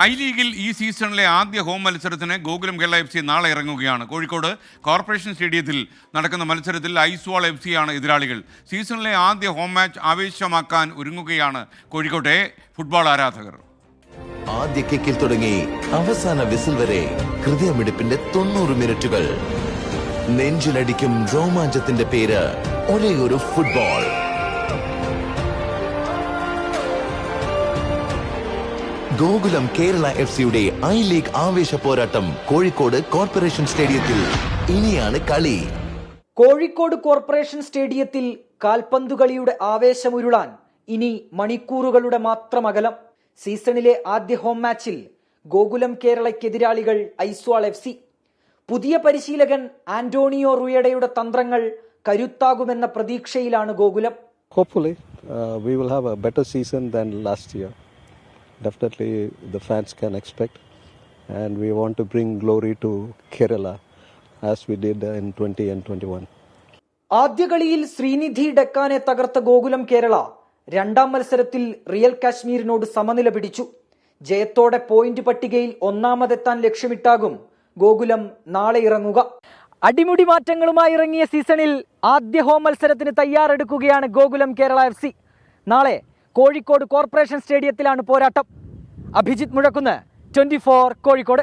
I ലീഗിൽ ഈ സീസണിലെ ആദ്യ ഹോം മത്സരത്തിന് ഗോകുലം കേരള FC നാളെ ഇറങ്ങുകയാണ്. കോഴിക്കോട് കോർപ്പറേഷൻ സ്റ്റേഡിയത്തിൽ നടക്കുന്ന മത്സരത്തിൽ ഐസ്വാൾ FC ആണ് എതിരാളികൾ. സീസണിലെ ആദ്യ ഹോം മാച്ച് ആവേശമാക്കാൻ ഒരുങ്ങുകയാണ് കോഴിക്കോട്ടെ ഫുട്ബോൾ ആരാധകർ. ആദ്യ കിക്കിൽ തുടങ്ങി അവസാന വിസിൽ വരെ ഹൃദയമിടിപ്പിന്റെ 90 മിനിറ്റുകൾ. നെഞ്ചിലടിക്കും രോമാഞ്ചത്തിന്റെ പേര് ഒരേ ഒരു ഫുട്ബോൾ. ഗോകുലം കേരള FC-യുടെ ഐ ലീഗ് ആവേശ പോരാട്ടം കോഴിക്കോട് കോർപ്പറേഷൻ സ്റ്റേഡിയത്തിൽ. ഇനിയാണ് കളി. കോഴിക്കോട് കോർപ്പറേഷൻ സ്റ്റേഡിയത്തിൽ കാൽപന്തുകളിയുടെ ആവേശമുരുളാൻ ഇനി മണിക്കൂറുകളുടെ മാത്രം അകലം. സീസണിലെ ആദ്യ ഹോം മാച്ചിൽ ഗോകുലം കേരളയ്ക്കെതിരാളികൾ ഐസ്വാൾ FC. പുതിയ പരിശീലകൻ ആന്റോണിയോ റുയഡയുടെ തന്ത്രങ്ങൾ കരുത്താകുമെന്ന പ്രതീക്ഷയിലാണ് Gokulam. Hopefully, we will have a better season than last year. Definitely, the fans can expect, and we want to bring glory to Kerala as we did in 20 and 21. ആദ്യ കളിയിൽ ശ്രീനിധി ഡെക്കാനെ തകർത്ത ഗോകുലം കേരള രണ്ടാം മത്സരത്തിൽ റിയൽ കാശ്മീരിനോട് സമനില പിടിച്ചു. ജയത്തോടെ പോയിന്റ് പട്ടികയിൽ ഒന്നാമതെത്താൻ ലക്ഷ്യമിട്ടാകും ഗോകുലം നാളെ ഇറങ്ങുക. അടിമുടി മാറ്റങ്ങളുമായി ഇറങ്ങിയ സീസണിൽ ആദ്യ ഹോം മത്സരത്തിന് തയ്യാറെടുക്കുകയാണ് ഗോകുലം കേരള FC. നാളെ കോഴിക്കോട് കോർപ്പറേഷൻ സ്റ്റേഡിയത്തിലാണ് പോരാട്ടം. അഭിജിത്ത് മുഴക്കുന്ന്, 24 കോഴിക്കോട്.